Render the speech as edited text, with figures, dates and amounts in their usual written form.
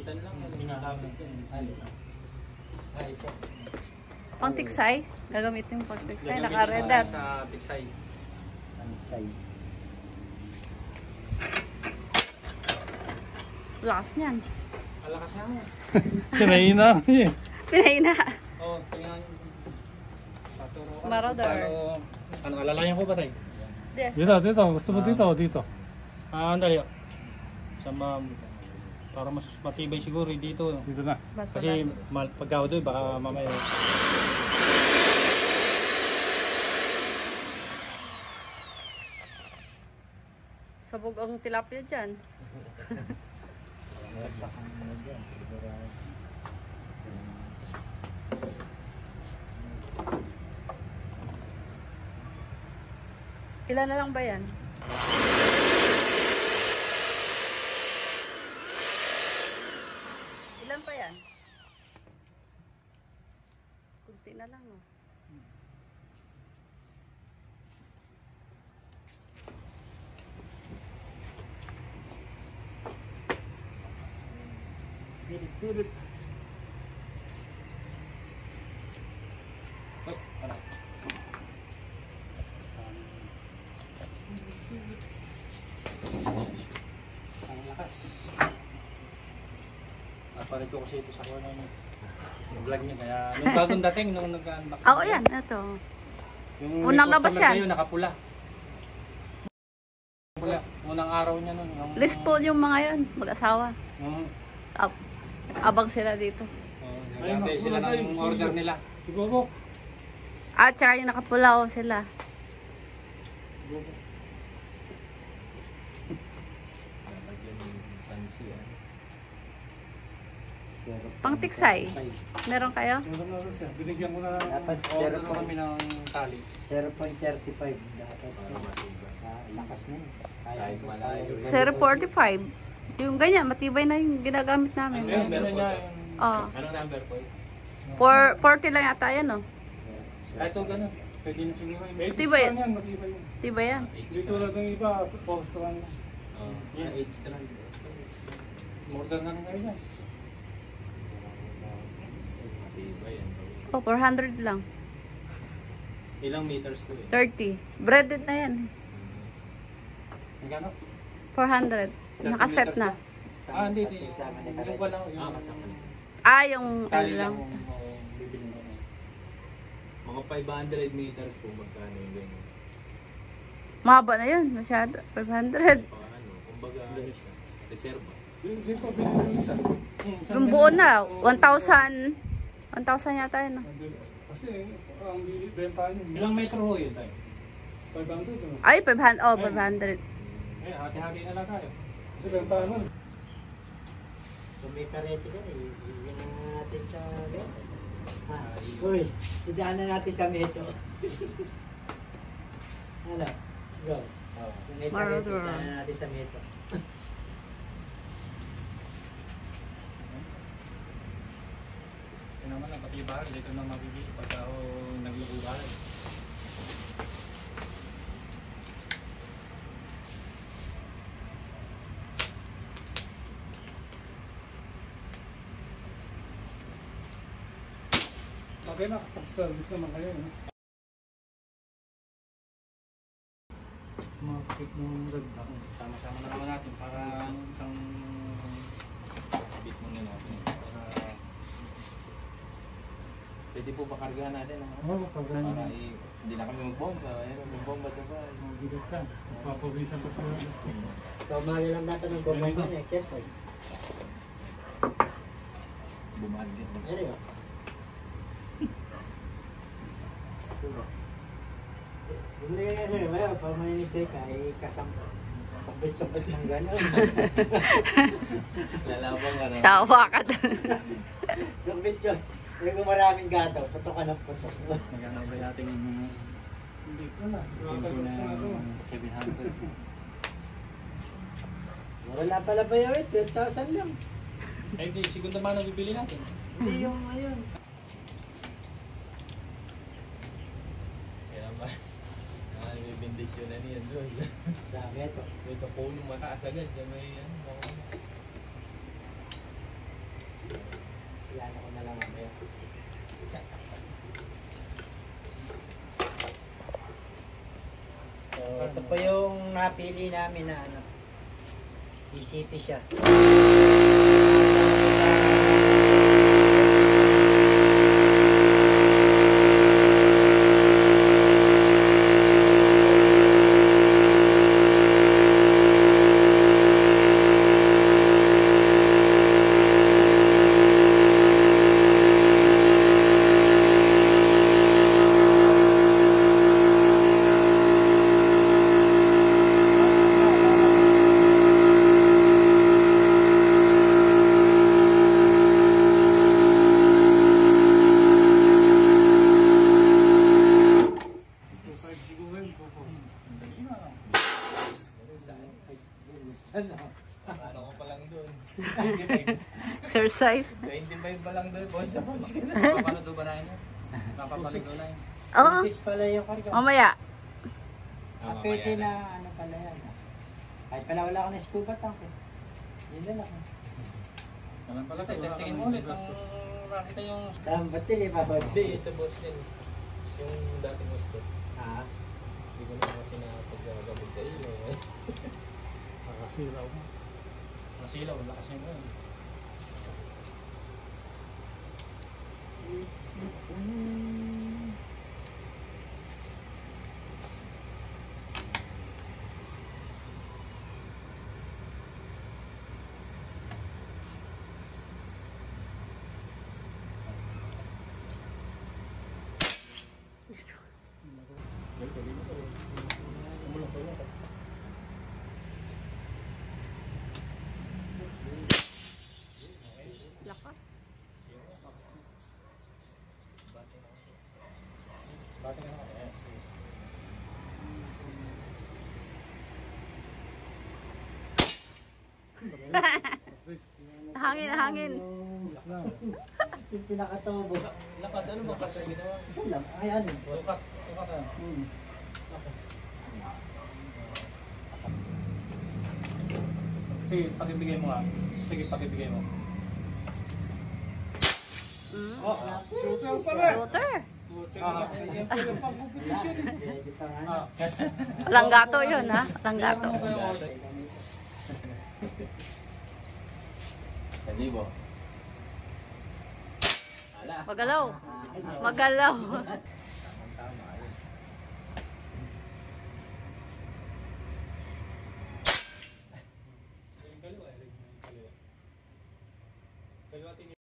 Palitan lang. Hinahabol ko. Ay, ito. Pang tiksay? Gagamitin mo pang tiksay? Naka-redar. Sa tiksay. Tiksay. Lakas niyan. Malakas yan. Pinahina. Pinahina. Oo, tingnan. Marador. Ano, alalayan ko ba tayo? Yes. Dito. Gusto mo dito o dito? Andali. Para mas matibay siguro dito. Dito na. Kasi pagka doon, baka mamaya. Sabog ang tilapia dyan. Ilan na lang ba yan? Ilan pa yan? Kunti na lang, no? Pilit. Ang lakas. Napalit ko kasi ito sa corner niya. Yung vlog niya kaya nung bagong dating nung nag-unbox. Oo, yan. Ito. Yung Unang labas yan. kayo nakapula. Pula. Unang araw niya nun. List po yung mga yun. Mag-asawa. Abang sila dito. Nagantay sila ng order nila. Siguro. At saka yung nakapulaw sila. Pang tiksay. Meron kayo? Meron na rin siya. Binigyan ko na. Dapat Order na kami ng tali. 0.35. Dapat. Lakas na yun. Kahit malayo. 0.45. Yung ganyan, matibay na yung ginagamit namin. Ayun, meron niya. Oh. Anong number po? 40 lang yata yan, no? Kahit ito ganun. Pwede na siguro. Matibay. Matibay yan. Matibay yan. Dito lang ng iba. Post lang. Yan, 8 strand. Order na rin kayo yan. Oh, 400 lang. Ilang meters to eh? 30. Breaded na yan. Magkano? 400. Nakaset na. Hindi. Yung wala. Yung Tali lang. lang. Bibili mo. Mga 500 meters kung magkano yung ganyan. Mahaba na yun. Masyado. 500. Kumbaga, reserva. Dito, binigyan isa. Yung buo na. 1,000. 1,000 yata yun. No? Kasi, ang benta nyo. Ilang metro ho yun tayo? 500. Ay, 500. Oh, 500. Eh, hati-hati na lang tayo. Kasi benta nun. Kung may karete ka, ibigyan na natin sa... Uy, idaan na natin sa meto. Ano? Go. Kung may karete, idaan na natin sa meto. Ito naman, ang patibahal. Dito na mabibili pagka ako naglubuhan. Okay na, service naman kayo. Mga kapit ng ganda. Sama-sama na naman natin para isang bit mo na natin. Pwede po ba kargahan natin? Oo, pagkano. Para hindi na kami magbomba. Magbomba sa bahay. Mabigat ka. Papawisan pa sila. So, umaga lang natin ng gumamang exercise. Bumahal din. Ano yun? Hindi ka kasi, wala, pag may ka, sabit-sabit ng gano'n. Lalabang ka na. Sawa ka doon. Sabit yun. Yung kung maraming gato, putok ka ng putok. Magkano ba natin Hindi ko na. tempo na 700? Wala pala ba yun? 12,000 lang. Eh, di, segunda mano bibili natin. Hindi yung ayun. Kaya ba? May bendisyon na niyan doon. Sabi ito. May sa phone mataas agad. May So, ito po yung napili namin na ano. PCT siya. Ano ko pa lang doon. Exercise. 25 pa lang doon, boss. Tapos ka na. Paano doon ba na yun? Napapalig doon na yun. Oo. 6 pala yung karga. Mamaya. Pwede na ano pala yan. Kahit pala wala ka na scuba tank eh. Yun na lang. Naman pala tayo. Testingin mo ulit. Kung nakita yung... Ba't tili pa ba? Hindi, sa boss din. Yung dating boss ko. Ah, Hindi ko naman kasi nakapag-gabit sa iyo. Nakasira mo. Masilaw. Lakas yung yun. Lakas. Bati ka na kaya. Hangin, hangin. yung pinakatobo. Lakas, ano ba kasi ginawa? Isa lang. Ay, ano? Tukat. Tukat ka. Lakas. Sige, pakibigay mo nga. Sige, pakibigay mo. Mm. Shooter pala. Shooter. Yan po yung pang-competition. Pwede pa nga. Langgato yun, ha? Langgato. Kalibo. Ala. Magalaw. Magalaw. Tama, ayun. Kaliwa, kaliwa. Kaliwa, tingin.